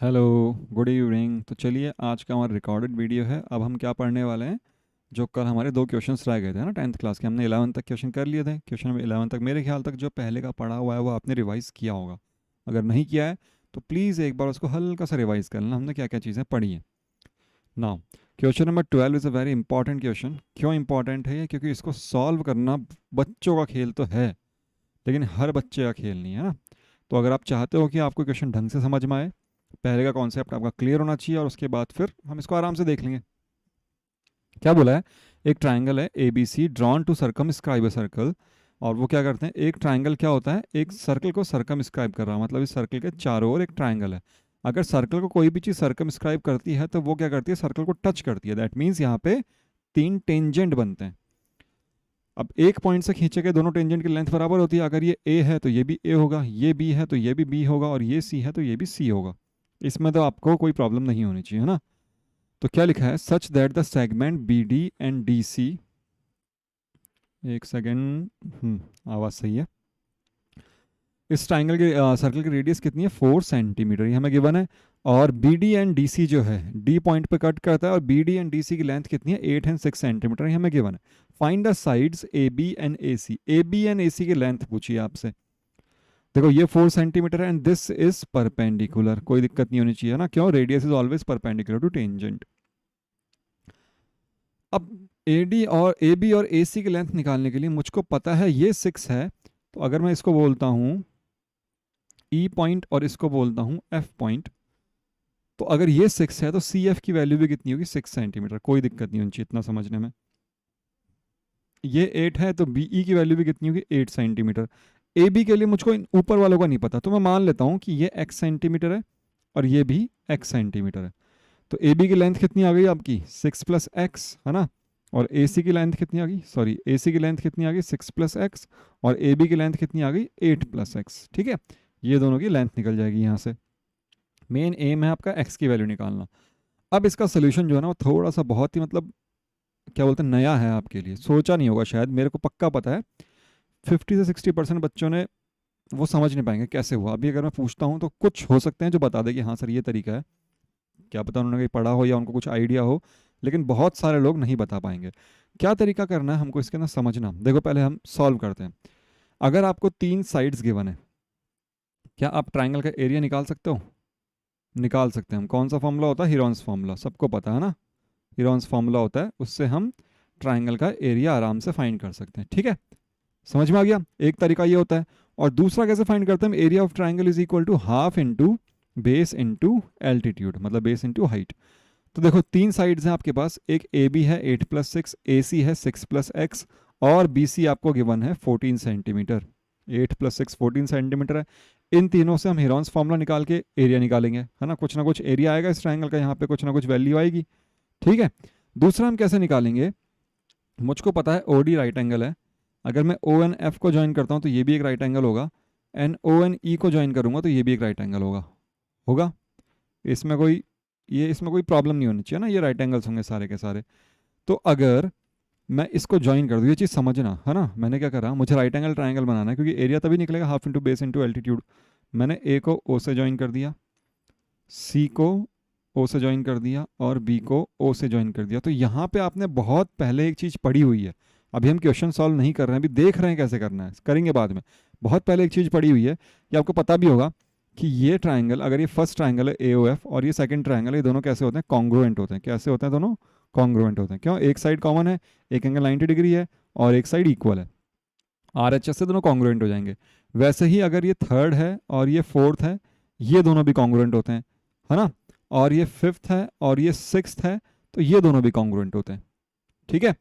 Hello, good evening. तो चलिए, आज का हमारा रिकॉर्डेड वीडियो है। अब हम क्या पढ़ने वाले हैं, जो कल हमारे दो क्वेश्चंस रह गए थे ना 10th क्लास के। हमने 11 तक क्वेश्चन कर लिए थे। क्वेश्चन नंबर 11 तक मेरे ख्याल तक जो पहले का पढ़ा हुआ है वो आपने रिवाइज़ किया होगा। अगर नहीं किया है तो प्लीज़ एक बार उसको हल्का सा रिवाइज़ कर लेना, हमने क्या क्या चीज़ें पढ़ी हैं। Now, question number 12 is a very important question. क्यों इंपॉर्टेंट है ये? क्योंकि इसको सॉल्व करना बच्चों का खेल तो है, लेकिन हर बच्चे का खेल नहीं है ना। तो अगर आप चाहते हो कि आपको क्वेश्चन ढंग से समझ में आए, पहले का कॉन्सेप्ट आपका क्लियर होना चाहिए, और उसके बाद फिर हम इसको आराम से देख लेंगे। क्या बोला है? एक ट्राइंगल है A B C drawn to circumscribe a circle. और वो क्या करते हैं, एक ट्राइंगल क्या होता है, एक सर्कल को सर्कमस्क्राइब कर रहा है, मतलब इस सर्कल के चारों ओर एक ट्राइंगल है। अगर सर्कल को कोई भी चीज़ सर्कमस्क्राइब करती है तो वो क्या करती है, सर्कल को टच करती है। दैट मीन्स यहाँ पे तीन टेंजेंट बनते हैं। अब एक पॉइंट से खींचे गए दोनों टेंजेंट की लेंथ बराबर होती है। अगर ये ए है तो ये भी ए होगा, ये बी है तो ये भी बी होगा, और ये सी है तो ये भी सी होगा। इसमें तो आपको कोई प्रॉब्लम नहीं होनी चाहिए, है ना। तो क्या लिखा है, such that the segment B D and D C, एक सेकेंड, आवाज़ सही है। इस ट्राइंगल के सर्कल की रेडियस कितनी है, 4 सेंटीमीटर, ये हमें गिवन है। और B D and D C जो है, डी पॉइंट पे कट करता है, और B D and D C की लेंथ कितनी है, 8 एंड 6 सेंटीमीटर, ये हमें गिवन है। Find the sides A B and A C. A B and A C की लेंथ पूछिए आपसे। देखो ये 4 सेंटीमीटर है एंड दिस इज परपेंडिकुलर, कोई दिक्कत नहीं होनी चाहिए ना। क्यों? Radius is always perpendicular to tangent. अब ए डी और ए बी और ए सी की लेंथ निकालने के लिए मुझको पता है ये 6 है। तो अगर मैं इसको बोलता हूँ ई पॉइंट और इसको बोलता हूँ एफ पॉइंट, तो अगर ये 6 है तो सी एफ की वैल्यू भी कितनी होगी, 6 सेंटीमीटर। कोई दिक्कत नहीं होनी चाहिए इतना समझने में। ये 8 है तो बी ई की वैल्यू भी कितनी होगी, 8 सेंटीमीटर। ए बी के लिए मुझको इन ऊपर वालों का नहीं पता, तो मैं मान लेता हूँ कि ये एक्स सेंटीमीटर है और ये भी एक्स सेंटीमीटर है। तो ए बी की लेंथ कितनी आ गई आपकी, 6 + x, है ना। और ए सी की लेंथ कितनी आ गई, सॉरी ए सी की लेंथ कितनी आ गई, 6 + x। और ए बी की लेंथ कितनी आ गई, 8 + x। ठीक है, ये दोनों की लेंथ निकल जाएगी यहाँ से। मेन एम है आपका एक्स की वैल्यू निकालना। अब इसका सोल्यूशन जो है ना वो थोड़ा सा बहुत ही मतलब क्या बोलते हैं, नया है आपके लिए, सोचा नहीं होगा शायद, मेरे को पक्का पता है 50 से 60% बच्चों ने वो समझ नहीं पाएंगे कैसे हुआ। अभी अगर मैं पूछता हूँ तो कुछ हो सकते हैं जो बता दे कि हाँ सर ये तरीका है, क्या पता उन्होंने कहीं पढ़ा हो या उनको कुछ आइडिया हो, लेकिन बहुत सारे लोग नहीं बता पाएंगे। क्या तरीका करना है हमको इसके अंदर समझना। देखो पहले हम सॉल्व करते हैं। अगर आपको 3 साइड्स गिवन है, क्या आप ट्राइंगल का एरिया निकाल सकते हो? निकाल सकते हैं हम। कौन सा फॉर्मूला होता है, हिरॉन्स फॉर्मूला, सबको पता है ना। हिरॉन्स फॉर्मूला होता है, उससे हम ट्राइंगल का एरिया आराम से फाइंड कर सकते हैं। ठीक है, समझ में आ गया। एक तरीका ये होता है। और दूसरा कैसे फाइंड करते हैं, area of triangle is equal to half into base into altitude, मतलब बेस इंटू हाइट। तो देखो तीन साइड्स हैं आपके पास, एक ए बी है 8 + 6, ए सी है 6 + x, और बी सी आपको गिवन है 14 सेंटीमीटर। 8 + 6 14 सेंटीमीटर है। इन तीनों से हम हिरॉन्स फॉर्मूला निकाल के एरिया निकालेंगे, है ना कुछ एरिया आएगा इस ट्राइंगल का, यहाँ पे कुछ ना कुछ वैल्यू आएगी। ठीक है, दूसरा हम कैसे निकालेंगे, मुझको पता है ओ डी राइट एंगल है। अगर मैं ओ एन एफ को ज्वाइन करता हूँ तो ये भी एक राइट एंगल होगा, एंड ओ एन ई को ज्वाइन करूँगा तो ये भी एक राइट एंगल होगा। होगा, इसमें कोई इसमें कोई प्रॉब्लम नहीं होनी चाहिए ना, ये राइट एंगल्स होंगे सारे के सारे। तो अगर मैं इसको ज्वाइन कर दूँ, ये चीज़ समझना है ना, मैंने क्या करा, मुझे राइट एंगल ट्राइंगल बनाना है क्योंकि एरिया तभी निकलेगा half into base into altitude. मैंने ए को ओ से ज्वाइन कर दिया, सी को ओ से ज्वाइन कर दिया, और बी को ओ से ज्वाइन कर दिया। तो यहाँ पे आपने बहुत पहले एक चीज़ पढ़ी हुई है। अभी हम क्वेश्चन सॉल्व नहीं कर रहे हैं, अभी देख रहे हैं कैसे करना है, करेंगे बाद में। बहुत पहले एक चीज़ पढ़ी हुई है, ये आपको पता भी होगा कि ये ट्राइंगल, अगर ये फर्स्ट ट्राइंगल है ए ओ एफ और ये सेकंड ट्राइंगल है, ये दोनों कैसे होते हैं, कॉन्ग्रुएंट होते हैं। कैसे होते हैं दोनों, कॉन्ग्रुएंट होते हैं। क्यों? एक साइड कॉमन है, एक एंगल 90 डिग्री है, और एक साइड इक्वल है, आर एच एस से दोनों कॉन्ग्रुएंट हो जाएंगे। वैसे ही अगर ये थर्ड है और ये फोर्थ है, ये दोनों भी कॉन्ग्रुएंट होते हैं, है ना। और ये फिफ्थ है और ये सिक्स्थ है, तो ये दोनों भी कॉन्ग्रुएंट होते हैं। ठीक है,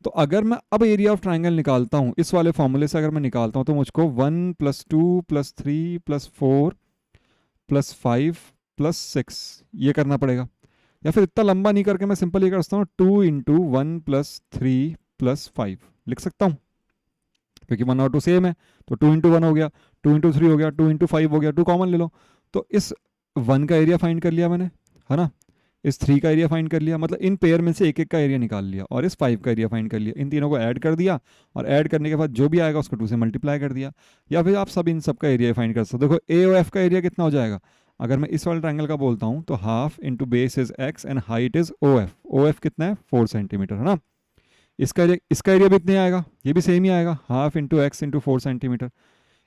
तो अगर मैं अब एरिया ऑफ ट्राइंगल निकालता हूं, इस वाले फॉर्मूले से अगर मैं निकालता हूं, तो मुझको 1 + 2 + 3 + 4 + 5 + 6 ये करना पड़ेगा। या फिर इतना लंबा नहीं करके मैं सिंपल ये कर सकता हूँ, 2 × 1 + 3 + 5 लिख सकता हूँ, क्योंकि 1 और 2 सेम है। तो 2 × 1 हो गया, 2 × 3 हो गया, 2 × 5 हो गया, 2 कॉमन ले लो। तो इस 1 का एरिया फाइंड कर लिया मैंने, है ना। इस 3 का एरिया फाइंड कर लिया, मतलब इन पेयर में से एक एक का एरिया निकाल लिया, और इस 5 का एरिया फाइंड कर लिया। इन तीनों को ऐड कर दिया, और ऐड करने के बाद जो भी आएगा उसको 2 से मल्टीप्लाई कर दिया। या फिर आप सब इन सब का एरिया फाइंड कर सकते हो। देखो ए और एफ का एरिया कितना हो जाएगा, अगर मैं इस वाले ट्रायंगल का बोलता हूँ तो half into base is x and height is O F. O F कितना है 4 सेंटीमीटर है ना। इसका एरिया भी इतने आएगा, ये भी सेम ही आएगा, half into x into 4 centimetre.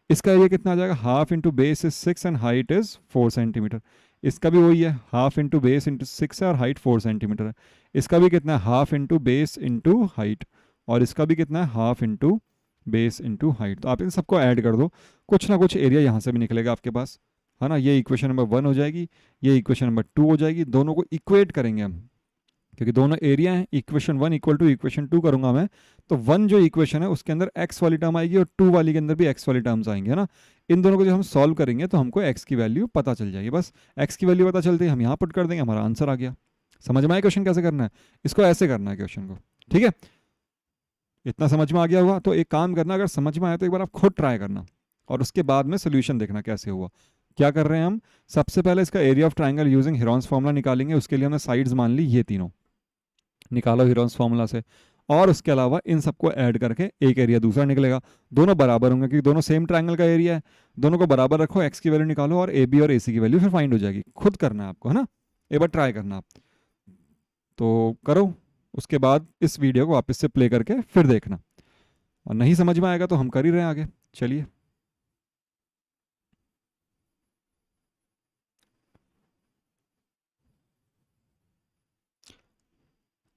इसका एरिया कितना आ जाएगा, half into base is 6 and height is 4 centimetre. इसका भी वही है, हाफ इंटू बेस इंटू 6 है और हाइट 4 सेंटीमीटर है। इसका भी कितना है, half into base into height, और इसका भी कितना है, half into base into height. तो आप इन सबको ऐड कर दो, कुछ ना कुछ एरिया यहाँ से भी निकलेगा आपके पास, है ना। ये इक्वेशन नंबर 1 हो जाएगी, ये इक्वेशन नंबर 2 हो जाएगी। दोनों को इक्वेट करेंगे हम, क्योंकि दोनों एरिया हैं। इक्वेशन 1 इक्वल टू इक्वेशन 2 करूंगा मैं, तो 1 जो इक्वेशन है उसके अंदर x वाली टर्म आएगी और 2 वाली के अंदर भी x वाली टर्म्स आएंगे, है ना। इन दोनों को जब हम सॉल्व करेंगे तो हमको x की वैल्यू पता चल जाएगी। बस x की वैल्यू पता चलती है, हम यहाँ पुट कर देंगे, हमारा आंसर आ गया। समझ में आया क्वेश्चन कैसे करना है, इसको ऐसे करना है क्वेश्चन को, ठीक है। इतना समझ में आ गया हुआ, तो एक काम करना, अगर समझ में आया तो एक बार आप खुद ट्राई करना और उसके बाद में सोल्यूशन देखना कैसे हुआ। क्या कर रहे हैं हम, सबसे पहले इसका area of triangle using Heron's formula निकालेंगे। उसके लिए हमने साइड्स मान ली ये तीनों, निकालो हेरोन्स फार्मूला से, और उसके अलावा इन सबको ऐड करके एक एरिया दूसरा निकलेगा। दोनों बराबर होंगे क्योंकि दोनों सेम ट्रायंगल का एरिया है। दोनों को बराबर रखो, एक्स की वैल्यू निकालो और ए बी और ए सी की वैल्यू फिर फाइंड हो जाएगी। खुद करना है आपको, है ना, एक बार ट्राई करना आप, तो करो। उसके बाद इस वीडियो को वापस से प्ले करके फिर देखना, और नहीं समझ में आएगा तो हम कर ही रहे हैं आगे। चलिए,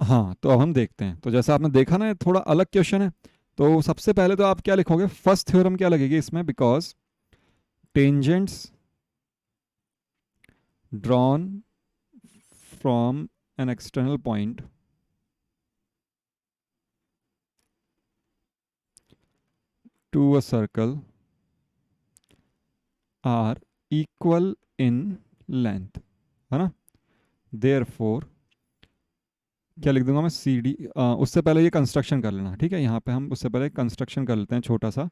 हाँ तो अब हम देखते हैं। तो जैसा आपने देखा ना, थोड़ा अलग क्वेश्चन है। तो सबसे पहले तो आप क्या लिखोगे, फर्स्ट थ्योरम क्या लगेगी इसमें, because tangents drawn from an external point to a circle are equal in length, है ना। देयरफॉर क्या लिख दूंगा मैं, सी डी। उससे पहले ये कंस्ट्रक्शन कर लेना, ठीक है। यहाँ पे हम उससे पहले कंस्ट्रक्शन कर लेते हैं छोटा सा।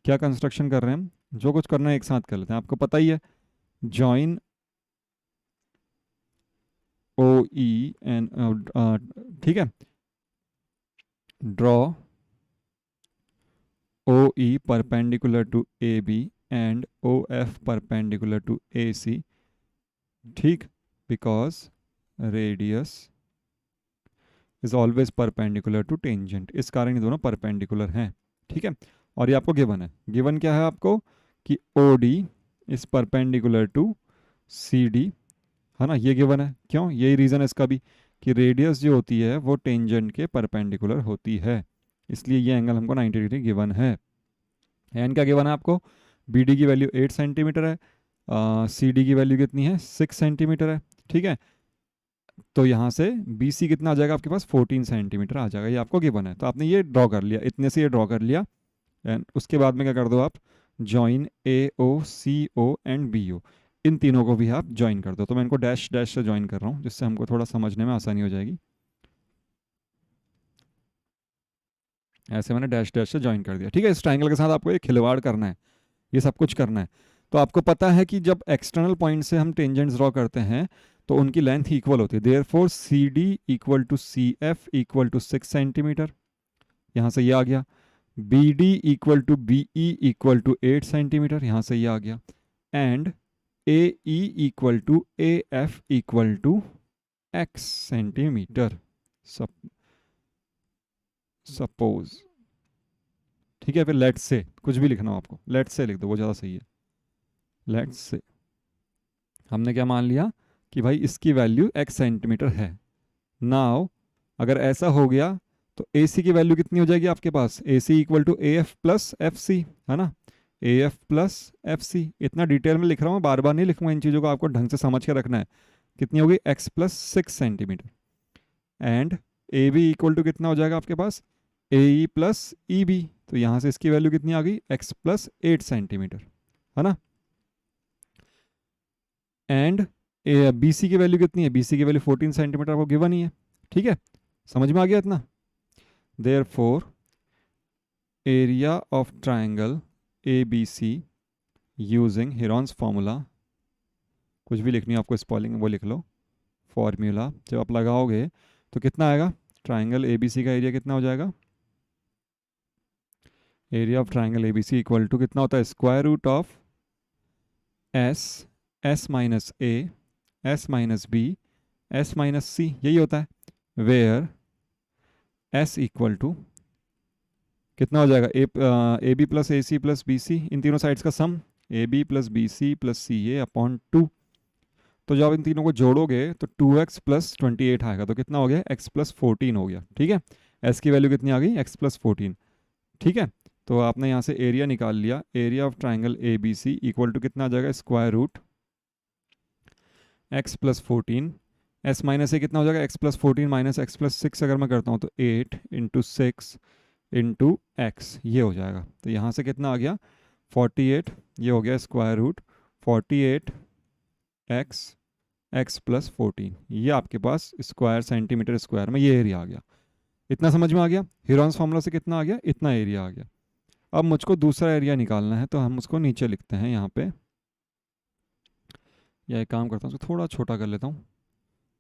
क्या कंस्ट्रक्शन कर रहे हैं हम, जो कुछ करना है एक साथ कर लेते हैं, आपको पता ही है। जॉइन ओ ई एंड, ठीक है, draw O E perpendicular to A B and O F perpendicular to A C, ठीक, because radius is always perpendicular to tangent. इस कारण ये दोनों परपेंडिकुलर हैं, ठीक है। और ये आपको गिवन है, गिवन क्या है आपको, कि O D is perpendicular to C D, है ना। ये गिवन है, क्यों, यही रीज़न है इसका भी, कि रेडियस जो होती है वो टेंजेंट के परपेंडिकुलर होती है, इसलिए ये एंगल हमको 90 डिग्री गिवन है। एन क्या गिवन है आपको, बी डी की वैल्यू 8 सेंटीमीटर है, सी डी की वैल्यू कितनी है 6 सेंटीमीटर है, ठीक है। तो यहाँ से बी सी कितना आ जाएगा आपके पास, 14 सेंटीमीटर आ जाएगा, ये आपको गिवन है। तो आपने ये ड्रॉ कर लिया, इतने से ये ड्रॉ कर लिया। एंड उसके बाद में क्या कर दो आप, join A O C O and B O, इन तीनों को भी आप ज्वाइन कर दो। तो मैं इनको डैश डैश से ज्वाइन कर रहा हूँ, जिससे हमको थोड़ा समझने में आसानी हो जाएगी। ऐसे मैंने डैश डैश से ज्वाइन कर दिया, ठीक है। इस ट्रायंगल के साथ आपको एक खिलवाड़ करना है, ये सब कुछ करना है। तो आपको पता है कि जब एक्सटर्नल पॉइंट से हम टेंजेंट्स ड्रॉ करते हैं तो उनकी लेंथ इक्वल होती है। Therefore C D equal to C F equal to 6 centimetre, यहाँ से ये आ गया। B D equal to B E equal to 8 centimetre, यहाँ से ये आ गया। And A E equal to A F equal to x centimetre, suppose, ठीक है। फिर लेट्स से, कुछ भी लिखना हो आपको, लेट्स से लिख दो, वो ज़्यादा सही है। लेट्स से हमने क्या मान लिया कि भाई इसकी वैल्यू x सेंटीमीटर है। नाउ अगर ऐसा हो गया तो ए सी की वैल्यू कितनी हो जाएगी आपके पास, A C equal to A F plus F C, है ना, A F plus F C. इतना डिटेल में लिख रहा हूँ, बार बार नहीं लिखूंगा, इन चीज़ों को आपको ढंग से समझ के रखना है। कितनी होगी, x plus 6 centimetre. And A B equal to कितना हो जाएगा आपके पास, ए ई प्लस ई बी। तो यहाँ से इसकी वैल्यू कितनी आ गई, x प्लस 8 सेंटीमीटर, है ना। एंड बी सी की वैल्यू कितनी है, बी सी की वैल्यू 14 सेंटीमीटर आपको गिवन ही है, ठीक है। समझ में आ गया इतना। Therefore area of triangle A B C using Heron's formula, कुछ भी लिखनी है आपको स्पेलिंग वो लिख लो, फॉर्मूला जब आप लगाओगे तो कितना आएगा, ट्रायंगल ए बी सी का एरिया कितना हो जाएगा, area of triangle A B C equal to कितना होता है, square root of S S minus A, S minus B, S minus C, यही होता है। वेयर एस इक्वल टू कितना हो जाएगा, A B plus A C plus B C, इन तीनों साइड्स का sum, A B plus B C plus C A upon 2। तो जब इन तीनों को जोड़ोगे तो 2x प्लस 28 आएगा, तो कितना हो गया, x प्लस 14 हो गया। ठीक है, s की वैल्यू कितनी आ गई, x प्लस 14। ठीक है, तो आपने यहाँ से एरिया निकाल लिया, area of triangle A B C equal to कितना आ जाएगा, square root x plus 14, s minus A कितना हो जाएगा, x plus 14 minus x plus 6 अगर मैं करता हूँ तो 8 इंटू 6 इंटू एक्स, ये हो जाएगा। तो यहाँ से कितना आ गया 48, ये हो गया स्क्वायर रूट 48 एक्स प्लस 14, ये आपके पास स्क्वायर सेंटीमीटर स्क्वायर में ये एरिया आ गया। इतना समझ में आ गया, हीरोन्स फार्मूला से कितना आ गया, इतना एरिया आ गया। अब मुझको दूसरा एरिया निकालना है, तो हम उसको नीचे लिखते हैं यहाँ पे, या एक काम करता हूँ उसको थोड़ा छोटा कर लेता हूँ,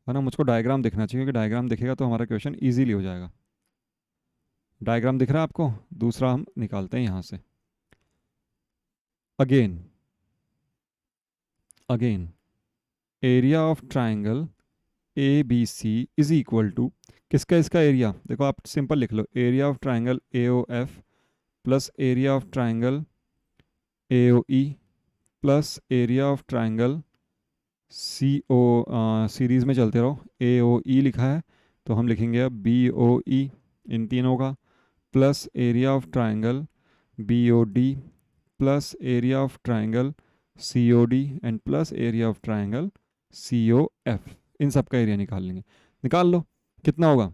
है ना, मुझको डायग्राम दिखना चाहिए, क्योंकि डायग्राम दिखेगा तो हमारा क्वेश्चन ईजिली हो जाएगा। डायग्राम दिख रहा है आपको, दूसरा हम निकालते हैं यहाँ से। Again area of triangle A B C is equal to किसका, इसका एरिया देखो, आप सिंपल लिख लो, area of triangle A O F plus area of triangle A O E plus area of triangle C O, series में चलते रहो, ए O ई लिखा है तो हम लिखेंगे अब बी ओ ई, इन तीनों का, plus area of triangle B O D plus area of triangle C O D and plus area of triangle C O F, इन सब का एरिया निकाल लेंगे। निकाल लो, कितना होगा,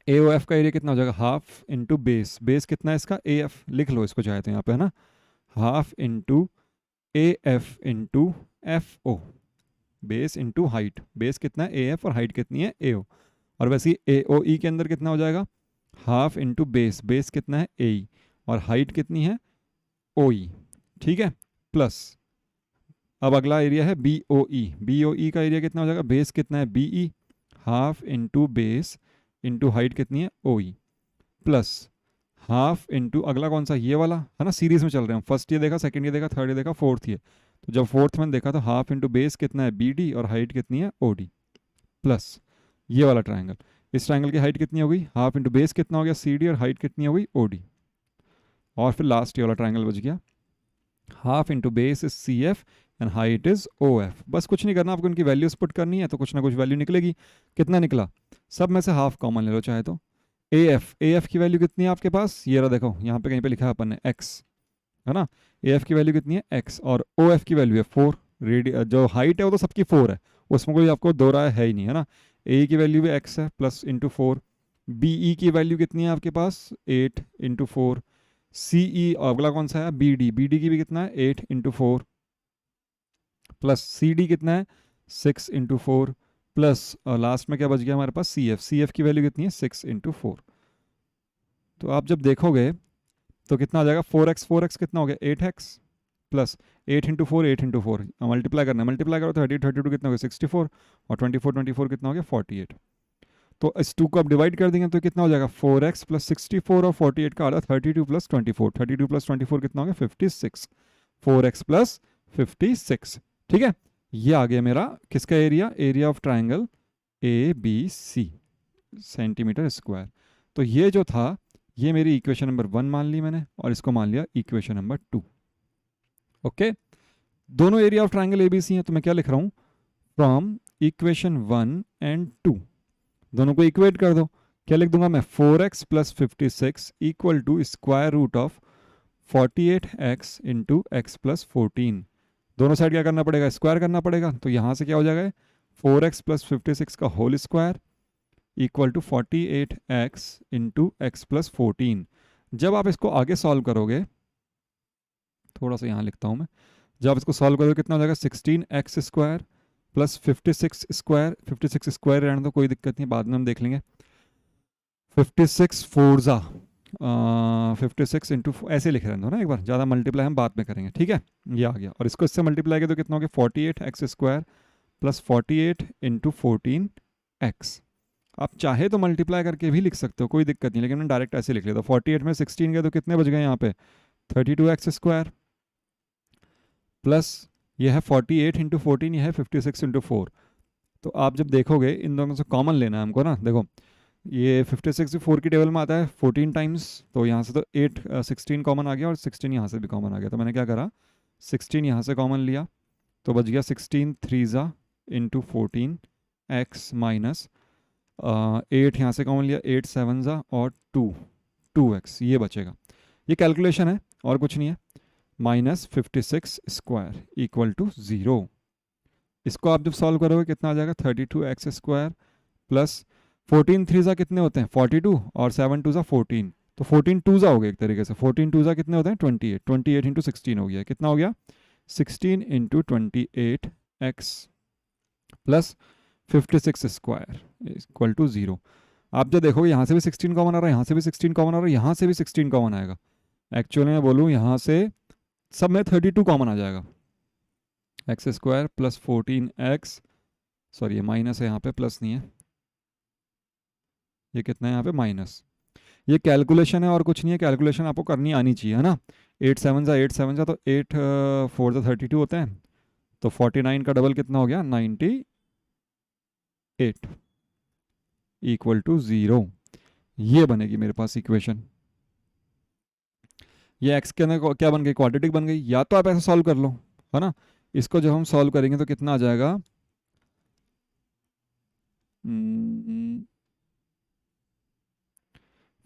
ए ओ एफ का एरिया कितना हो जाएगा, हाफ इंटू बेस, बेस कितना है इसका, ए एफ, लिख लो इसको चाहे तो यहाँ पे, है ना, half into A F into F O, base into height, base कितना है ए एफ और हाइट कितनी है ए ओ, और वैसे ही ए ओ ई के अंदर कितना हो जाएगा, हाफ इंटू बेस, बेस कितना है ए ई और हाइट कितनी है ओ ई। ठीक है, प्लस अब अगला एरिया है बी ओ ई, बी ओ ई का एरिया कितना हो जाएगा, बेस कितना है B E, half into base into height कितनी है O E, plus half into अगला कौन सा, ये वाला, है ना, सीरीज में चल रहे हैं, फर्स्ट ये देखा, सेकंड ये देखा, थर्ड ये देखा, फोर्थ ये, तो जब फोर्थ में देखा तो हाफ इंटू बेस कितना है बी डी और हाइट कितनी है ओ डी, प्लस ये वाला ट्राइंगल, इस ट्राइंगल की हाइट कितनी हो गई, हाफ इंटू बेस कितना हो गया सी डी और हाइट कितनी हो गई ओ डी, और फिर लास्ट ये वाला ट्राइंगल बच गया, half into base is C F and height is O F. बस कुछ नहीं करना आपको, उनकी वैल्यूज पुट करनी है तो कुछ ना कुछ वैल्यू निकलेगी। कितना निकला, सब में से हाफ कॉमन ले लो चाहे तो। ए एफ की वैल्यू कितनी है आपके पास, ये रहा देखो, यहाँ पे कहीं पे लिखा है अपन ने एक्स, है ना, ए एफ की वैल्यू कितनी है एक्स, और ओ एफ की वैल्यू है 4, जो हाइट है वो तो सबकी 4 है, उसमें कोई आपको दो राय है ही नहीं, है ना, ए की वैल्यू भी एक्स है प्लस इंटू 4, बी ई की वैल्यू कितनी है आपके पास 8 इंटू 4, सी ई अगला कौन सा है बी डी की भी कितना है 8 इंटू 4, प्लस सी डी कितना है 6 इंटू 4, प्लस लास्ट में क्या बच गया हमारे पास सी एफ की वैल्यू कितनी है 6 इंटू 4। तो आप जब देखोगे तो कितना आ जाएगा 4x कितना हो गया 8x plus 8 into 4 8 into 4 multiply करना है, मल्टीप्लाई करो तो 32 कितना हो गया 64 और 24 कितना हो गया 48। तो इस 2 को आप डिवाइड कर देंगे तो कितना हो जाएगा 4x प्लस 64 और 48 का आधा 32 प्लस 24, 32 प्लस 24 कितना हो गया 56, 4x प्लस 56। ठीक है, ये आ गया मेरा किसका area, area of triangle A B C centimetre square. तो ये जो था ये मेरी इक्वेशन नंबर 1 मान ली मैंने, और इसको मान लिया इक्वेशन नंबर 2। ओके, दोनों एरिया ऑफ ट्राइंगल एबीसी हैं, तो मैं क्या लिख रहा हूं, फ्रॉम इक्वेशन 1 एंड 2 दोनों को इक्वेट कर दो। क्या लिख दूंगा मैं 4x plus 56 equal to square root of 48x into x plus 14। दोनों साइड क्या करना पड़ेगा, स्क्वायर करना पड़ेगा, तो यहाँ से क्या हो जाएगा 4x प्लस 56 का whole square equal to 48x into x plus 14। जब आप इसको आगे सॉल्व करोगे, थोड़ा सा यहाँ लिखता हूँ मैं, जब आप इसको सॉल्व करोगे कितना हो जाएगा 16x square plus 56 square, 56 square रहने दो कोई दिक्कत नहीं, बाद में हम देख लेंगे, 56 फोर्जा 56 इंटू ऐसे लिखे रहने दो ना, एक बार ज़्यादा मल्टीप्लाई हम बाद में करेंगे। ठीक है, ये आ गया, और इसको इससे मल्टीप्लाई किया तो कितना हो गया 48x square plus 48 into 14x। आप चाहे तो मल्टीप्लाई करके भी लिख सकते हो, कोई दिक्कत नहीं, लेकिन मैं डायरेक्ट ऐसे लिख लेता हूँ। 48 में 16 गए तो कितने बच गए यहाँ पे 32x स्क्वायर प्लस ये है 48 इंटू 14, ये है 56 इंटू 4। तो आप जब देखोगे इन दोनों से कॉमन लेना है हमको ना, देखो ये 56 4 की टेबल में आता है 14 टाइम्स, तो यहाँ से तो 16 कॉमन आ गया और 16 यहाँ से भी कॉमन आ गया। तो मैंने क्या करा, 16 यहाँ से कॉमन लिया तो बच गया 16 3 ज़ा इंटू 14 एक्स माइनस 8 यहाँ से कॉमन लिया 8 7 ज़ा और 2x ये बचेगा। ये कैलकुलेशन है और कुछ नहीं है। Minus 56 square equal to 0। इसको आप जब सॉल्व करोगे कितना आ जाएगा, 32x स्क्वायर प्लस 14 3 ज़ा कितने होते हैं 42 और 7 2 ज़ा 14, तो 14 2 ज़ा हो गया एक तरीके से। 14 2 ज़ा कितने होते हैं 28, 28 इंटू 16 हो गया, कितना हो गया 16 into 28 x plus 56 square equal to 0। आप जो देखोगे यहाँ से भी 16 कॉमन आ रहा है, यहाँ से भी 16 कॉमन आ रहा है, यहाँ से भी 16 कॉमन आएगा। एक्चुअली मैं बोलूँ यहाँ से सब में 32 कॉमन आ जाएगा। X square plus 14x, sorry ये माइनस है यहाँ पे, प्लस नहीं है, ये कितना है यहाँ पे माइनस। ये कैलकुलेशन है और कुछ नहीं है, कैलकुलेशन आपको करनी आनी चाहिए है ना। 8 7 ज़ा 8 7 ज़ा तो 8 4 ज़ा 32 होते हैं, तो 49 का डबल कितना हो गया 98 इक्वल टू 0। ये बनेगी मेरे पास इक्वेशन। ये x के अंदर क्या बन गई, क्वाड्रेटिक बन गई। या तो आप ऐसे सॉल्व कर लो है ना, इसको जब हम सॉल्व करेंगे तो कितना आ जाएगा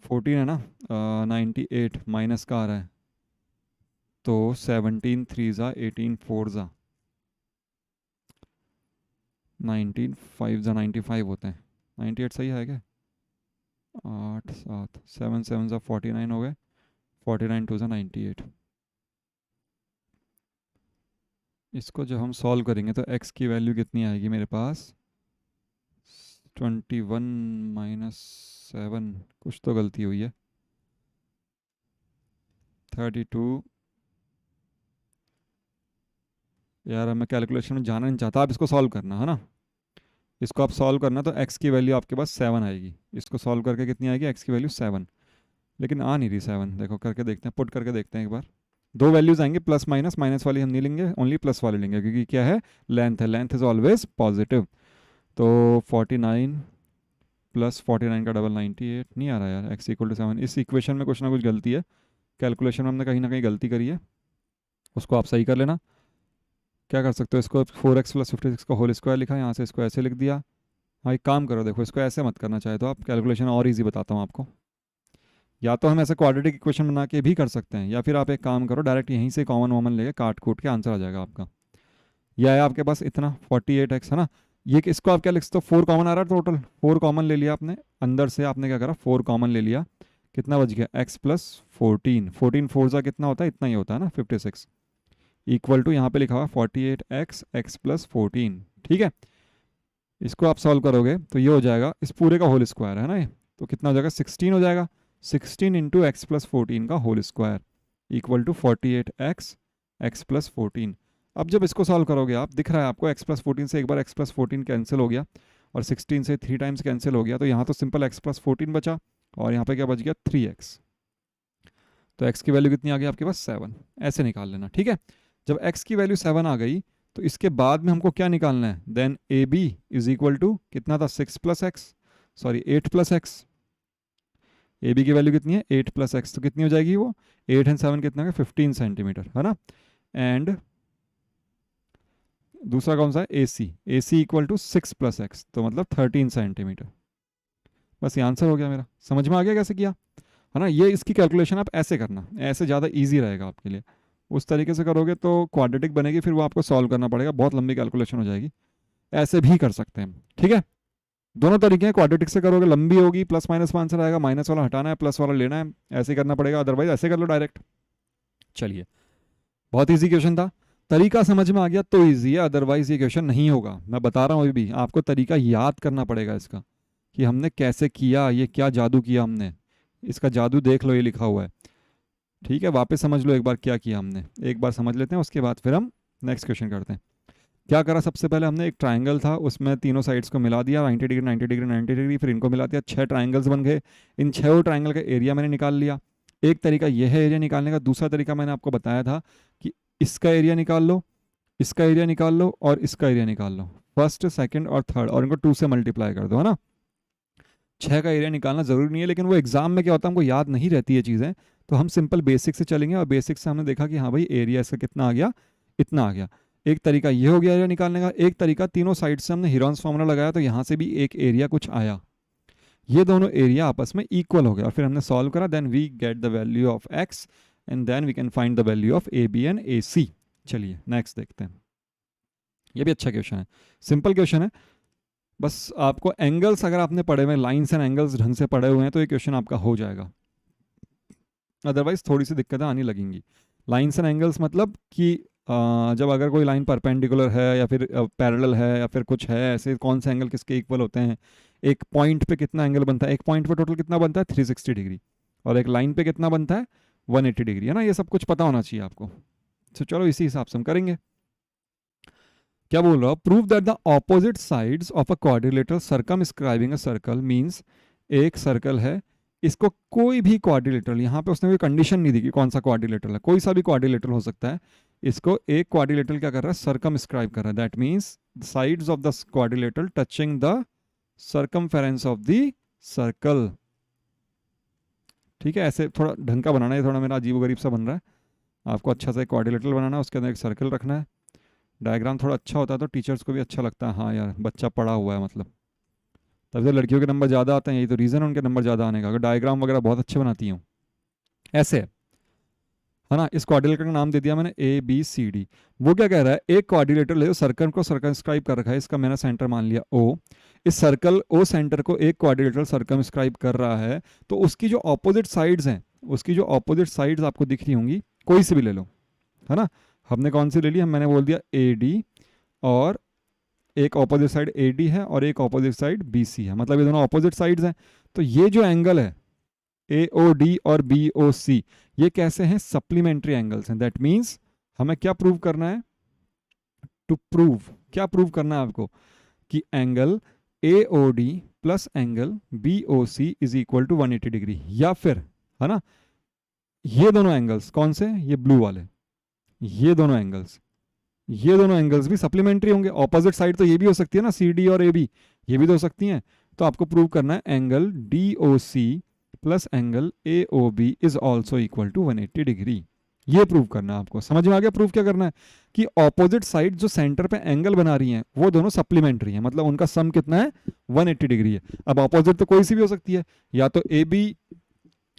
14 है ना, 98 माइनस का आ रहा है, तो 17 3 ज़ा 18 4 ज़ा 19 5 ज़ा 95 होते हैं। 98 सही है क्या, 8 7 7 7 ज़ा 49 हो गए, 49 2 ज़ा 98। इसको जब हम सॉल्व करेंगे तो x की वैल्यू कितनी आएगी मेरे पास 21 माइनस 7, कुछ तो गलती हुई है, 32। यार मैं कैलकुलेशन में जाना नहीं चाहता, आप इसको सॉल्व करना है ना, इसको आप सॉल्व करना तो x की वैल्यू आपके पास 7 आएगी। इसको सॉल्व करके कितनी आएगी x की वैल्यू 7, लेकिन आ नहीं रही 7। देखो करके देखते हैं, पुट करके देखते हैं एक बार। दो वैल्यूज आएंगे प्लस माइनस, माइनस वाली हम नहीं लेंगे, ओनली प्लस वाले लेंगे, क्योंकि क्या है लेंथ है, लेंथ इज ऑलवेज पॉजिटिव। तो 49 प्लस 49 का डबल 98 नहीं आ रहा यार, x इक्वल टू 7। इस इक्वेशन में कुछ ना कुछ गलती है, कैलकुलेशन में हमने कहीं ना कहीं गलती करी है, उसको आप सही कर लेना। क्या कर सकते हो, इसको 4x प्लस 56 का होल स्क्वायर लिखा, यहाँ से इसको ऐसे लिख दिया। हाँ एक काम करो, देखो इसको ऐसे मत करना चाहे तो आप, कैलकुलेशन और इजी बताता हूँ आपको। या तो हम ऐसे क्वाड्रेटिक इक्वेशन बना के भी कर सकते हैं, या फिर आप एक काम करो डायरेक्ट यहीं से कॉमन वॉमन लेके काट कूट के आंसर आ जाएगा आपका। यह है आपके पास इतना 48x है ना, ये इसको आप क्या लिख सकते हो 4 कॉमन आ रहा है, टोटल 4 कॉमन ले लिया आपने अंदर से, आपने क्या करा 4 कॉमन ले लिया, कितना बच गया x प्लस 14, 14 4 ज़ा कितना होता है, इतना ही होता है ना 56, इक्वल टू यहाँ पे लिखा हुआ 48x x प्लस 14। ठीक है, इसको आप सॉल्व करोगे तो ये हो जाएगा, इस पूरे का होल स्क्वायर है ना ये, तो कितना हो जाएगा 16 हो जाएगा, 16 इंटू एक्स प्लस 14 का whole square equal to 48x x plus 14। अब जब इसको सॉल्व करोगे आप, दिख रहा है आपको x प्लस 14 से एक बार x प्लस 14 कैंसिल हो गया और 16 से 3 टाइम्स कैंसिल हो गया, तो यहाँ तो सिंपल x प्लस 14 बचा और यहाँ पे क्या बच गया 3x। तो x की वैल्यू कितनी आ गई आपके पास 7, ऐसे निकाल लेना। ठीक है, जब x की वैल्यू 7 आ गई तो इसके बाद में हमको क्या निकालना है, then A B is equal to कितना था 6 plus x, sorry 8 plus x. A B की वैल्यू कितनी है 8 प्लस एक्स, तो कितनी हो जाएगी वो 8 एंड 7 कितना है 15 सेंटीमीटर है ना। एंड दूसरा कौन सा है ए C equal to 6 plus x, तो मतलब 13 सेंटीमीटर। बस ये आंसर हो गया मेरा, समझ में आ गया कैसे किया है ना। ये इसकी कैलकुलेशन आप ऐसे करना, ऐसे ज़्यादा ईजी रहेगा आपके लिए। उस तरीके से करोगे तो क्वाड्रेटिक बनेगी, फिर वो आपको सॉल्व करना पड़ेगा, बहुत लंबी कैलकुलेशन हो जाएगी। ऐसे भी कर सकते हैं, ठीक है, दोनों तरीके हैं। क्वाड्रेटिक से करोगे लंबी होगी, प्लस माइनस में आंसर आएगा, माइनस वाला हटाना है प्लस वाला लेना है, ऐसे करना पड़ेगा, अदरवाइज ऐसे कर लो डायरेक्ट। चलिए, बहुत ईजी क्वेश्चन था, तरीका समझ में आ गया तो ईजी है, अदरवाइज ये क्वेश्चन नहीं होगा। मैं बता रहा हूँ अभी भी, आपको तरीका याद करना पड़ेगा इसका, कि हमने कैसे किया, ये क्या जादू किया हमने, इसका जादू देख लो, ये लिखा हुआ है। ठीक है, वापस समझ लो एक बार क्या किया हमने, एक बार समझ लेते हैं, उसके बाद फिर हम नेक्स्ट क्वेश्चन करते हैं। क्या करा, सबसे पहले हमने एक ट्रायंगल था, उसमें तीनों साइड्स को मिला दिया 90 डिग्री 90 डिग्री 90 डिग्री, फिर इनको मिला दिया, 6 ट्रायंगल्स बन गए। इन 6 ट्रायंगल का एरिया मैंने निकाल लिया। एक तरीका यह है एरिया निकालने का, दूसरा तरीका मैंने आपको बताया था कि इसका एरिया निकाल लो इसका एरिया निकाल लो और इसका एरिया निकाल लो, फर्स्ट सेकंड और थर्ड, और इनको 2 से मल्टीप्लाई कर दो, है ना। 6 का एरिया निकालना ज़रूरी नहीं है, लेकिन वो एग्जाम में क्या होता है हमको याद नहीं रहती है चीज़ें, तो हम सिंपल बेसिक से चलेंगे, और बेसिक से हमने देखा कि हाँ भाई एरिया इसका कितना आ गया, इतना आ गया। एक तरीका ये हो गया एरिया निकालने का, एक तरीका तीनों साइड से हमने हीरोन्स फॉर्मूला लगाया तो यहाँ से भी एक एरिया कुछ आया, ये दोनों एरिया आपस में इक्वल हो गया, और फिर हमने सॉल्व करा, then we get the value of X and then we can find the value of A B and A C. चलिए नेक्स्ट देखते हैं, ये भी अच्छा क्वेश्चन है, सिंपल क्वेश्चन है, बस आपको एंगल्स अगर आपने पढ़े हुए, लाइन्स एंड एंगल्स ढंग से पढ़े हुए हैं तो ये क्वेश्चन आपका हो जाएगा, अदरवाइज थोड़ी सी दिक्कतें आने लगेंगी। लाइन्स एंड एंगल्स मतलब कि जब अगर कोई लाइन परपेंडिकुलर है या फिर पैरेलल है या फिर कुछ है ऐसे, कौन से एंगल किसके इक्वल होते हैं, एक पॉइंट पे कितना एंगल बनता है, एक पॉइंट पे टोटल कितना बनता है 360 डिग्री, और एक लाइन पे कितना बनता है 180 डिग्री, है ना, ये सब कुछ पता होना चाहिए आपको। तो चलो इसी हिसाब से हम करेंगे। क्या बोल रहा हूँ, prove that the opposite sides of a quadrilateral circumscribing a circle, means एक सर्कल है, इसको कोई भी क्वाड्रिलेटरल, यहाँ पे उसने कोई कंडीशन नहीं दी कि कौन सा क्वाड्रिलेटरल है, कोई सा भी क्वाड्रिलेटरल हो सकता है, इसको एक क्वाड्रिलेटरल क्या कर रहा है, सर्कमस्क्राइब कर रहा है, that means sides of the quadrilateral touching the circumference of the circle. ठीक है, ऐसे थोड़ा ढंग का बनाना है, थोड़ा मेरा अजीब गरीब सा बन रहा है, आपको अच्छा सा एक क्वाड्रिलेटरल बनाना है, उसके अंदर एक सर्कल रखना है, डायग्राम थोड़ा अच्छा होता है तो टीचर्स को भी अच्छा लगता है, हाँ यार बच्चा पढ़ा हुआ है मतलब, तभी तो लड़कियों के नंबर ज़्यादा आते हैं, यही तो रीज़न है उनके नंबर ज़्यादा आने का, अगर डायग्राम वगैरह बहुत अच्छे बनाती हूँ ऐसे, है ना। इस क्वाड्रिलेटर का नाम दे दिया मैंने ए बी सी डी। वो क्या कह रहा है, एक क्वाड्रिलेटर ले, सर्कल को सर्कमस्क्राइब कर रखा है, इसका मैंने सेंटर मान लिया ओ, इस सर्कल ओ सेंटर को एक क्वाड्रिलेटर सर्कमस्क्राइब कर रहा है, तो उसकी जो ऑपोजिट साइड्स हैं, उसकी जो ऑपोजिट साइड्स आपको दिख रही होंगी, कोई से भी ले लो, है ना। हमने कौन सी ले ली, हम मैंने बोल दिया ए डी, और एक ऑपोजिट साइड ए डी है और एक ऑपोजिट साइड बी सी है, मतलब ये दोनों ऑपोजिट साइड्स हैं, तो ये जो एंगल है ए ओ डी और बी ओ सी, ये कैसे हैं, सप्लीमेंट्री एंगल्स हैं, दैट मीन्स हमें क्या प्रूव करना है, टू प्रूव, क्या प्रूव करना है आपको, कि angle A O D plus angle B O C is equal to 180 degree, या फिर, है ना, ये दोनों एंगल्स कौन से, ये ब्लू वाले, ये दोनों एंगल्स, ये दोनों एंगल्स भी सप्लीमेंट्री होंगे, ऑपोजिट साइड तो ये भी हो सकती है ना, सी डी और ए बी, ये भी तो हो सकती हैं, तो आपको प्रूव करना है angle D O C plus angle A O B is also equal to 180 degree, ये प्रूव करना है आपको। समझ में आ गया प्रूव क्या करना है, कि ऑपोजिट साइड जो सेंटर पे एंगल बना रही हैं वो दोनों सप्लीमेंट्री हैं, मतलब उनका सम कितना है 180 डिग्री है। अब ऑपोजिट तो कोई सी भी हो सकती है, या तो ए बी,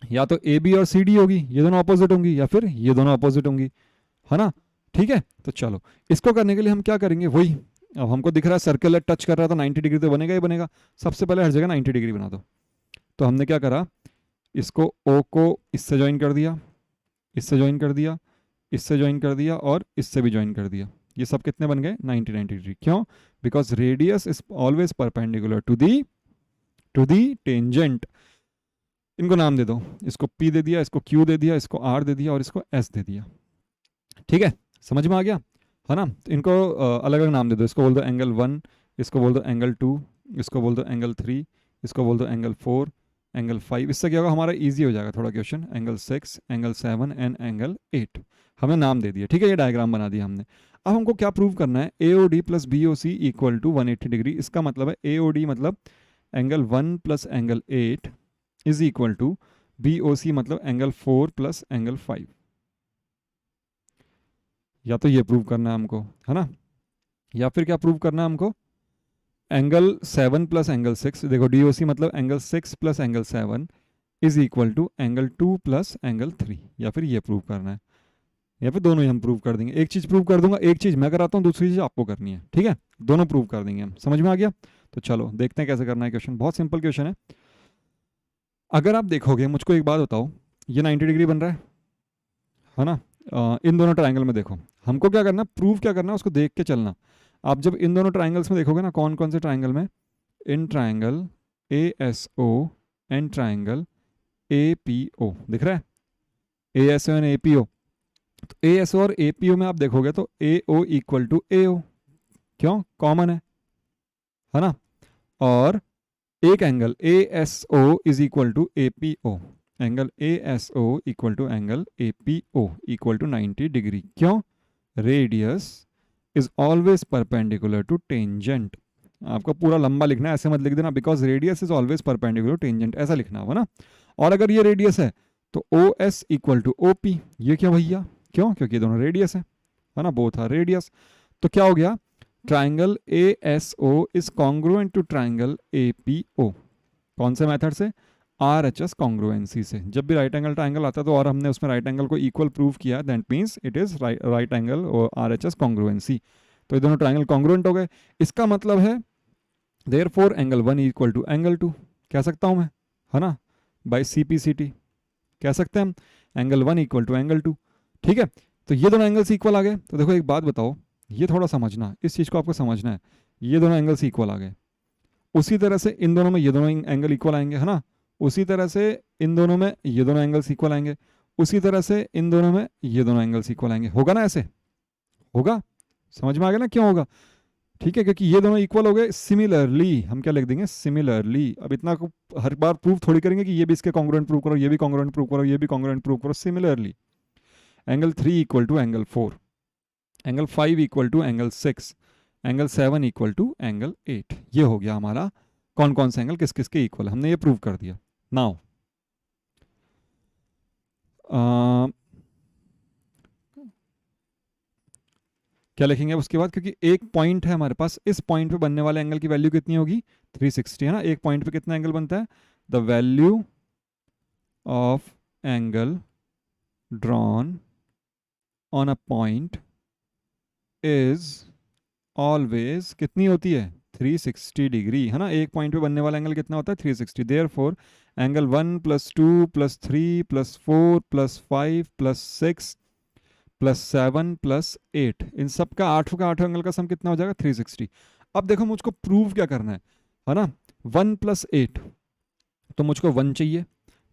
या तो ए बी और सी डी होगी, ये दोनों ऑपोजिट होंगी, या फिर ये दोनों ऑपोजिट होंगी, है ना। ठीक है, तो चलो इसको करने के लिए हम क्या करेंगे, वही, अब हमको दिख रहा है सर्कल टच कर रहा था, 90 डिग्री तो बनेगा ही बनेगा, सबसे पहले हर जगह 90 डिग्री बना दो। तो हमने क्या करा, इसको ओ को इससे ज्वाइन कर दिया, इससे ज्वाइन कर दिया, इससे ज्वाइन कर दिया, और इससे भी ज्वाइन कर दिया, ये सब कितने बन गए 90 डिग्री, क्यों, because radius is always perpendicular to the tangent. इनको नाम दे दो, इसको P दे दिया, इसको Q दे दिया, इसको R दे दिया, और इसको S दे दिया। ठीक है, समझ में आ गया, है ना। तो इनको अलग अलग नाम दे दो, इसको बोल दो एंगल 1, इसको बोल दो एंगल 2, इसको बोल दो एंगल 3, इसको बोल दो एंगल 4, एंगल 5। इससे क्या होगा, हमारा इजी हो जाएगा थोड़ा question, angle 6, angle 7 and angle 8 हमने नाम दे दिया। ठीक है, ये डायग्राम बना दिया हमने। अब हमको क्या प्रूव करना है, A O D plus B O C equal to 180 degree, इसका मतलब है ए ओ डी मतलब angle 1 plus angle 8 is equal to B O C मतलब एंगल 4 प्लस एंगल 5, या तो ये प्रूव करना है हमको, है ना, या फिर क्या प्रूव करना है हमको, एंगल 7 प्लस एंगल 6, देखो डी ओ सी मतलब angle 6 plus angle 7 is equal to angle 2 plus angle 3, या फिर ये प्रूव करना है, या फिर दोनों ही हम प्रूव कर देंगे। एक चीज़ प्रूव कर दूंगा, एक चीज़ मैं कराता हूँ, दूसरी चीज़ आपको करनी है। ठीक है, दोनों प्रूव कर देंगे हम। समझ में आ गया, तो चलो देखते हैं कैसे करना है क्वेश्चन, बहुत सिंपल क्वेश्चन है। अगर आप देखोगे, मुझको एक बात बताओ, ये 90 डिग्री बन रहा है ना, इन दोनों ट्राइंगल में देखो, हमको क्या करना, प्रूव क्या करना, उसको देख के चलना। आप जब इन दोनों ट्राइंगल्स में देखोगे ना, कौन कौन से ट्राइंगल में, in triangle A S O and triangle A P O दिख रहा है, A S O and A P O, तो ए एस ओ और ए पी ओ में आप देखोगे तो ए ओ इक्वल टू ए ओ, क्यों, कॉमन है ना, और एक angle A S O is equal to A P O, angle A S O equal to angle A P O equal to 90 degree, क्यों, radius is always perpendicular to tangent. आपको पूरा लंबा लिखना है, ऐसे मत लिख देना because radius is always perpendicular to tangent, ऐसा लिखना होगा ना। और अगर ये रेडियस है तो O S equal to O P. ये क्या भैया, क्यों? क्योंकि ये दोनों रेडियस है ना, बोथ आर रेडियस। तो क्या हो गया, triangle A S O is congruent to triangle A P O. कौन से मेथड से? आर एच एस कॉन्ग्रुएंसी से। जब भी राइट एंगल ट्राइंगल आता है तो और हमने उसमें राइट एंगल को इक्वल प्रूव किया, that means it is right angle और आर एच एस कॉन्ग्रुएंसी। तो ये दोनों ट्राइंगल कॉन्ग्रुएंट हो गए। इसका मतलब है therefore angle 1 equal to angle 2 कह सकता हूँ मैं, है ना, by C P C T कह सकते हैं हम, एंगल 1 इक्वल टू एंगल 2। ठीक है, तो ये दोनों एंगल्स इक्वल आ गए। तो देखो एक बात बताओ, ये थोड़ा समझना, इस चीज़ को आपको समझना है। ये दोनों एंगल्स इक्वल आ गए, उसी तरह से इन दोनों में ये दोनों एंगल इक्वल आएंगे, है ना। उसी तरह से इन दोनों में ये दोनों एंगल्स इक्वल आएंगे, उसी तरह से इन दोनों में ये दोनों एंगल्स इक्वल आएंगे। होगा ना, ऐसे होगा। समझ में आ गया ना क्यों होगा? ठीक है, क्योंकि ये दोनों इक्वल हो गए। सिमिलरली हम क्या लिख देंगे, सिमिलरली। अब इतना को हर बार प्रूफ थोड़ी करेंगे कि ये भी इसके कॉन्ग्रुएंट प्रूव करो, ये भी कॉन्ग्रुएंट प्रूव करो, ये भी कॉन्ग्रुएंट प्रूव करो। Similarly angle 3 equal to angle 4, angle 5 equal to angle 6, angle 7 equal to angle 8। ये हो गया हमारा कौन कौन से एंगल किस किस के इक्वल, हमने ये प्रूव कर दिया। नाउ क्या लिखेंगे उसके बाद, क्योंकि एक पॉइंट है हमारे पास, इस पॉइंट पे बनने वाले एंगल की वैल्यू कितनी होगी, 360, है ना। एक पॉइंट पे कितना एंगल बनता है, the value of angle drawn on a point is always कितनी होती है, 360 डिग्री, है ना। एक पॉइंट पे बनने वाला एंगल कितना होता है, 360। देयरफॉर एंगल 1 + 2 + 3 + 4 + 5 + 6 + 7 + 8, इन सब का आठों एंगल का सम कितना हो जाएगा, 360। अब देखो मुझको प्रूव क्या करना है ना। 1 + 8 तो मुझको 1 चाहिए,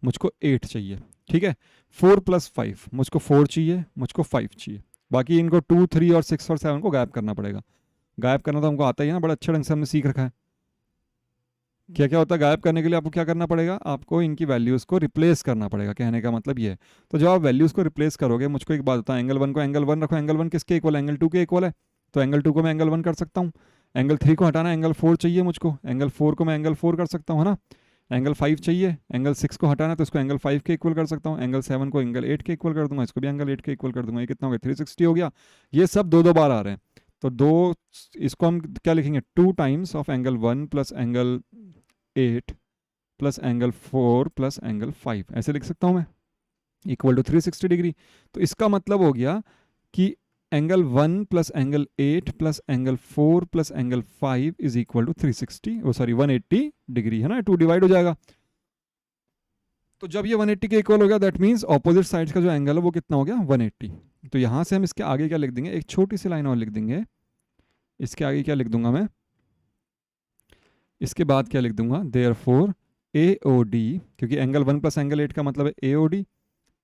मुझको 8 चाहिए, ठीक है। 4 + 5 मुझको 4 चाहिए, मुझको 5 चाहिए। बाकी इनको 2, 3 और 6 और 7 को गायब करना पड़ेगा। गायब करना तो हमको आता ही है ना, बड़ा अच्छे ढंग से हमने सीख रखा है। क्या क्या होता है गायब करने के लिए, आपको क्या करना पड़ेगा, आपको इनकी वैल्यूज़ को रिप्लेस करना पड़ेगा। कहने का मतलब ये है। तो जब आप वैल्यूज़ को रिप्लेस करोगे, मुझको एक बात बताओ, एंगल 1 को एंगल 1 रखो, एंगल 1 किसके इक्वल है, एंगल 2 के इक्वल है। तो एंगल 2 को मैं एंगल 1 कर सकता हूँ। एंगल 3 को हटाना, एंगल 4 चाहिए मुझको, एंगल 4 को मैं एंगल 4 कर सकता हूँ, है ना। एंगल 5 चाहिए, एंगल 6 को हटाना तो इसको एंगल 5 के इक्वल कर सकता हूँ। एंगल 7 को एंगल 8 के इक्वल कर दूंगा, इसको भी एंगल 8 के इक्वल कर दूंगा। ये कितना हो गया, 360 हो गया। ये सब दो दो बार आ रहे हैं, तो दो, इसको हम क्या लिखेंगे, 2 times of angle 1 + angle 8 + angle 4 + angle 5, ऐसे लिख सकता हूँ मैं, इक्वल टू 360 डिग्री। तो इसका मतलब हो गया कि angle 1 + angle 8 + angle 4 + angle 5 is equal to 360, oh sorry 180 degree, है ना। 2 डिवाइड हो जाएगा। तो जब ये 180 के इक्वल हो गया, दैट मीन्स ऑपोजिट साइड्स का जो एंगल है वो कितना हो गया, 180। तो यहाँ से हम इसके आगे क्या लिख देंगे, एक छोटी सी लाइन और लिख देंगे। इसके आगे क्या लिख दूंगा मैं, इसके बाद क्या लिख दूंगा, देयरफॉर AOD, क्योंकि एंगल 1 + एंगल 8 का मतलब है AOD,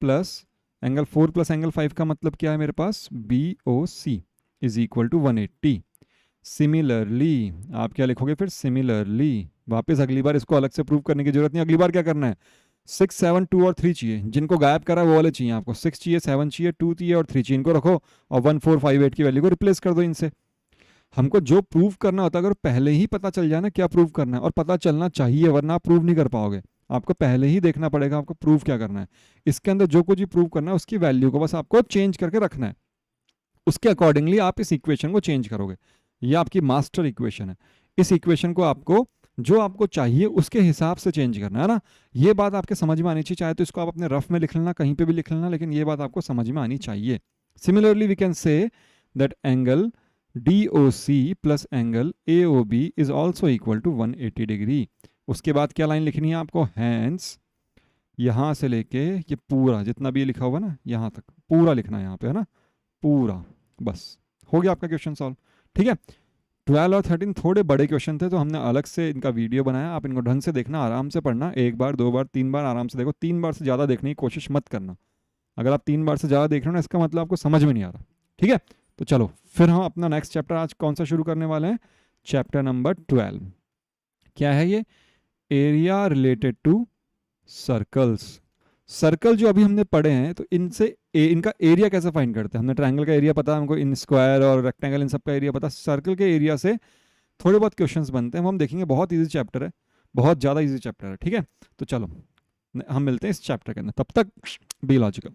प्लस एंगल 4 + एंगल 5 का मतलब क्या है मेरे पास, BOC is equal to 180। Similarly आप क्या लिखोगे फिर, सिमिलरली। वापस अगली बार इसको अलग से प्रूव करने की जरूरत नहीं, अगली बार क्या करना है, 6, 7, 2 और 3 चाहिए। जिनको गायब करा वो वाले चाहिए आपको, 6 चाहिए, 7 चाहिए, 2 चाहिए और 3 चाहिए। इनको रखो और 1, 4, 5, 8 की वैल्यू को रिप्लेस कर दो इनसे। हमको जो प्रूव करना होता है, अगर पहले ही पता चल जाए ना क्या प्रूव करना है, और पता चलना चाहिए वरना आप प्रूव नहीं कर पाओगे। आपको पहले ही देखना पड़ेगा आपको प्रूव क्या करना है। इसके अंदर जो कुछ भी प्रूव करना है उसकी वैल्यू को बस आपको चेंज करके रखना है, उसके अकॉर्डिंगली आप इस इक्वेशन को चेंज करोगे। ये आपकी मास्टर इक्वेशन है। इस इक्वेशन को आपको जो आपको चाहिए उसके हिसाब से चेंज करना है ना। ये बात आपके समझ में आनी चाहिए। चाहे तो इसको आप अपने रफ में लिख लेना, कहीं पे भी लिख लेना, लेकिन ये बात आपको समझ में आनी चाहिए। Similarly we can say that angle DOC + angle AOB is also equal to 180 degree. उसके बाद क्या लाइन लिखनी है आपको, हैंस यहाँ से लेके ये पूरा जितना भी ये लिखा हुआ ना यहाँ तक पूरा लिखना है यहाँ पे, है ना, पूरा। बस हो गया आपका क्वेश्चन सॉल्व। ठीक है, 12 और 13 थोड़े बड़े क्वेश्चन थे तो हमने अलग से इनका वीडियो बनाया। आप इनको ढंग से देखना, आराम से पढ़ना, 1 बार 2 बार 3 बार आराम से देखो। 3 बार से ज़्यादा देखने की कोशिश मत करना। अगर आप 3 बार से ज़्यादा देख रहे हो ना, इसका मतलब आपको समझ में नहीं आ रहा। ठीक है, तो चलो फिर हम अपना नेक्स्ट चैप्टर आज कौन सा शुरू करने वाले हैं, चैप्टर नंबर 12। क्या है ये, area related to circles. Circle जो अभी हमने पढ़े हैं तो इनसे इनका एरिया कैसे फाइंड करते हैं। हमने ट्रायंगल का एरिया पता है हमको, इन स्क्वायर और रेक्टेंगल इन सब का एरिया पता। सर्कल के एरिया से थोड़े बहुत क्वेश्चंस बनते हैं, वो हम देखेंगे। बहुत इजी चैप्टर है, बहुत ज़्यादा इजी चैप्टर है, ठीक है। तो चलो हम मिलते हैं इस चैप्टर के अंदर, तब तक बी लॉजिकल।